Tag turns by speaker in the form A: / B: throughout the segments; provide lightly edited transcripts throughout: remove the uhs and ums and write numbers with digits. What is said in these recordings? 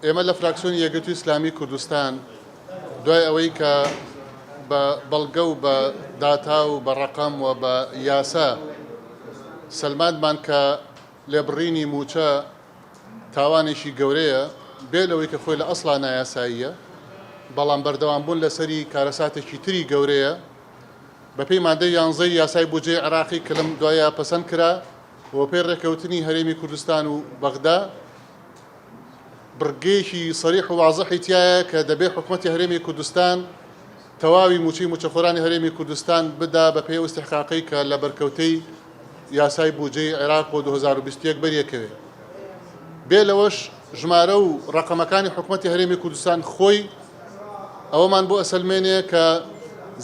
A: ئێمە لە فراکسیۆنی یەکگرتووی ئیسلامی کوردستان دوای ئەوەی کە بە بەڵگە و بە داتا و بە ڕەقەم و بە یاسا سەلمانمان کە لێبڕینی موچە تاوانێکی گەورەیە بێ لەوەی کە خۆی لە ئەسڵا نایاساییە، بەڵام بەردەوامبوون لەسەری کارەساتێکی تری گەورەیە بە پێی مادەی 11 یاسای بودجێ عێراقی کە لەم دوایە پەسەند کرا بۆ پێی ڕێکەوتنی هەرێمی کوردستان و بەغدا، بڕگەیەکی سەریح و واضحی تایە کە دەبێت حکوومەتی هەرێمی کوردستان تەواوی موچەی موچەخۆرانی هەرێمی کوردستان بدا بە پێی استحقاقی کە لە بەرکەوتەی یاسای بودجێی عێراق بۆ 2021 بەریەکەوێ. بێ لەوەش ژمارە و ڕقەمەکانی حکوومەتی هەرێمی کوردستان خۆی ئەوەمان بۆ ئەسەلمێنێ کە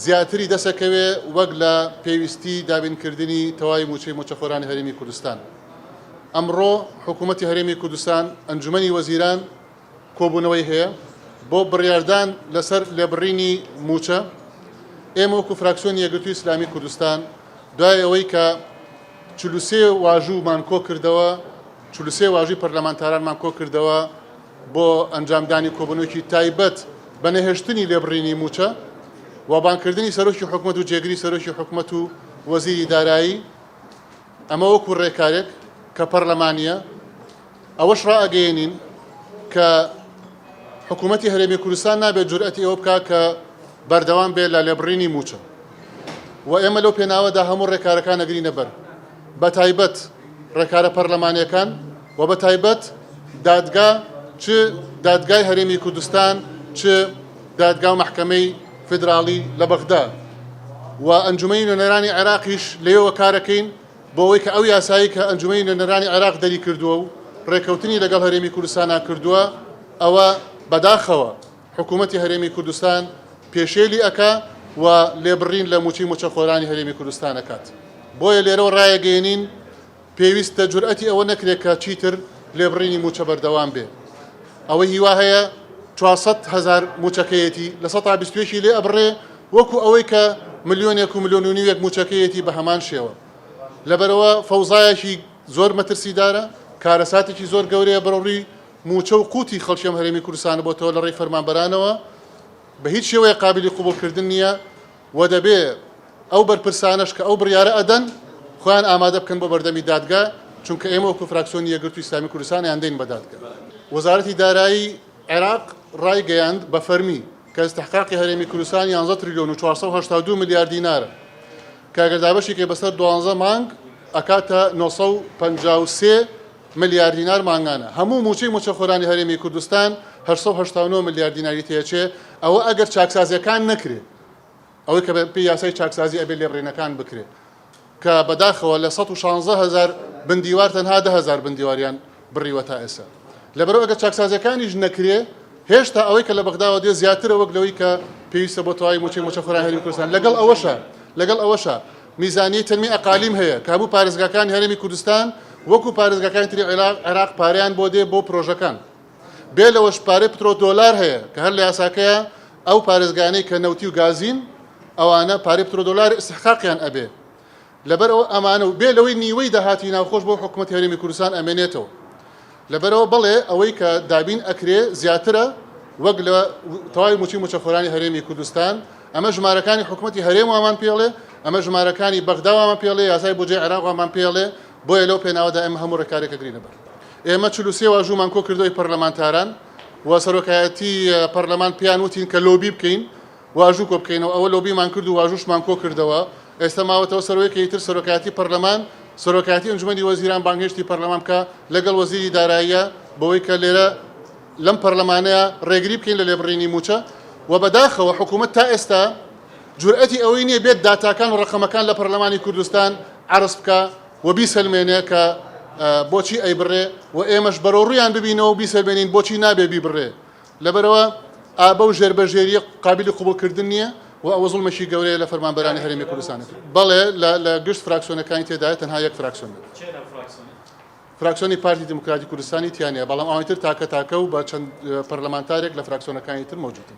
A: زیاتری دەسەکەوێ وەک لە پێویستی دابینکردنی تەواوی موچەی موچەخۆرانی هەرێمی کوردستان. ئەمڕۆ حکوومەتی هەرێمی کوردستان ئەنجومەنی وەزیران کۆبوونەوەی هەیە بۆ بڕیاردان لەسەر لێبڕینی موچە. ئێمە وەکو فراکسیۆنی یەکگرتووی ئیسلامی کوردستان دوای ئەوەی کە 43 واژوومان کۆ کردەوە، 43 واژووی پەرلەمانتارانمان کۆ کردەوە بۆ ئەنجامدانی کۆبوونەوەیەکی تایبەت بە نەهێشتنی لێبڕینی موچە و بانکردنی سەرۆکی حکوومەت و جێگری سەرۆکی حکوومەت و وەزیری دارایی. ئەمە وەکو ڕێکارێک کە پەرلەمانیە ئەوەش ڕائەگەیەنین کە حکوومەتی هەرێمی کوردستان نابێت جورئەتی ئەوە بکات کە بەردەوام بێت لە لێبڕینی موچە و ئێمە لەو پێناوەدا هەموو ڕێکارەکان ئەگرینە بەر، بە تایبەت ڕێکارە پەرلەمانیەکان و بە تایبەت دادگا، چ دادگای هەرێمی کوردستان چ دادگا و مەحکەمەی فیدراڵی لە بەغدا و ئەنجومەنی نوێنەرانی عێراقیش لێوە کارەکەین بۆ ئەوەی کە ئەو یاسایی کە ئەنجومەنی نوێنەرانی عێراق دەری کردووە و ڕێکەوتنی لەگەڵ هەرێمی کوردستانە کردووە، ئەوە بەداخەوە حکوومەتی هەرێمی کوردستان پێشێلی ئەکا و لێبڕین لە موچەی موچەخۆرانی هەرێمی کوردستان ئەکات. بۆیە لێرەوە ڕایەگەیەنین پێویستە جورئەتی ئەوە نەکرێت کە چیتر لێبڕینی موچە بەردەوام بێ. ئەوەی هیوا هەیە 400,000 موچەکەیەتی لە 120 لێ ئەبڕێ وەکو ئەوەی کە ملیۆنێک و ملیۆن و نیوێک موچەکەیەتی بە هەمان شێوە. لەبەرەوە فەوزایەکی زۆر مەترسیدارە، کارەساتێکی زۆر گەورەیە بەڕووی موچە و قوتی خەڵکیەم هەرێمی کوردستان بۆتەوە لە ڕێی فەرمانبەرانەوە بە هیچ شێوەیە قابلی قبولکردن نییە و دەبێ ئەو بەرپرسانەش کە ئەو بڕیارە ئەدەن خۆیان ئامادە بکەن بۆ بەردەمی دادگا، چونکە ئێمە وەکو فراکسیۆنی یەکگرتووی ئیسلامی کوردستان یاندەین بە دادگا. وەزارەتی دارایی عێراق ڕایگەیاند بە فەرمی کە استحقاقی هەرێمی کوردستان 11 تریلیۆن و 482 ملیار دینارە کە ئەگەر دابەشێکی بەسەر 12 مانگ ئەکاتە 953 ملیار دینار مانگانە. هەموو موچەی موچەخۆرانی هەرێمی کوردستان 889 ملیار دیناری تێچێ. ئەوە ئەگەر چاکسازیەکان نەکرێت، ئەوەی کە پێی یاسای چاکسازی ئەبێ لێبڕینەکان بکرێت کە بەداخەوە لە 116,000 بندیوار تەنها 10,000 بندیواریان بڕیوە تا ئێستا. لەبەرەوە ئەگەر چاکسازیەکانیش نەکرێ هێشتا ئەوەی کە لە بەغداوە دێ زیاترە وەک لەوەی کە پێویستە بۆ تەواوی موچەی موچەخۆرانی هەرێمی کوردستان. لەگەڵ ئەوەشە میزانی تەنمی ئەقالیم هەیە کە هەموو پارێزگاکانی هەرێمی کوردستان وەکو پارێزگاکانی تری عێراق پارەیان بۆ دێ بۆ پرۆژەکان. بێ لەوەش پارەی پترۆ دۆلار هەیە کە هەر لە یاساکەیە ئەو پارێزگانەی کە نەوتی و گازین ئەوانە پارەی پترۆ دۆلار استحقاقیان ئەبێ. لەبەرەوە ئەمانە و بێ لەوەی نیوەی داهاتی ناوخۆش بۆ حکوومەتی هەرێمی کوردستان ئەمێنێتەوە. لەبەرەوە بەڵێ ئەوەی کە دابین ئەکرێ زیاترە وەک لە تەواوی موچەی موچەخۆرانی هەرێمی کوردستان. ئەمە ژمارەکانی حکوومەتی هەرێم وامان پێڵێ، ئەمە ژمارەکانی بەغدا وامان پێڵێ، یاسای بودجێ عێراق وامان پێڵێ. بۆیە لەو پێناوەدا ئێمە هەموو ڕێکارێکە گرینە بەر. ئێمە 43 واژوومان کۆ کردەوەی پەرلەمانتاران و سەرۆکایەتی پەرلەمان پیان وتین کە لۆبی بکەین، واژوو کۆ بکەینەوە. ئەوە لۆبیمان کرد و واژووشمان کۆ کردەوە. ئێستا ماوەتەوە سەرۆکێکی تر سەرۆکایەتی پەرلەمان، سەرۆکایەتی ئەنجومەنی وەزیران بانگهێشتی پەرلەمان بکە لەگەڵ وەزیری داراییە بەوەی کە لێرە لەم پەرلەمانەیە ڕێگری بکەین لە لێبڕینی موچە و بەداخەوە حکوومەت تا ئێستا جورئەتی ئەوەی نییە بێت داتاکان و ڕقەمەکان لە پەرلەمانی کوردستان عرض بکە و بیسەلمێنێ کە بۆچی ئەیبڕێ و ئێمەش بەڕۆڕیان ببینەوە و بیسەلمێنین بۆچی نابێ بیبڕێ. لەبەرەوە ئابە و ژێربەژێریە قابلی قبولکردن نییە و ئەوە زوڵمەشی گەورەیە لە فەرمانبەرانی هەرێمی کوردستانە. بەڵێ لە گشت فراکسیۆنەکانی تێدایە تەنها یەک فراکسیۆن، فراکسیۆنی پارتی دموکراتی کوردستانی تیانەیە، بەڵام ئەوەی تر تاکە و بە چەند پەرلەمانتارێک لە فراکسیۆنەکانی تر مەوجودن.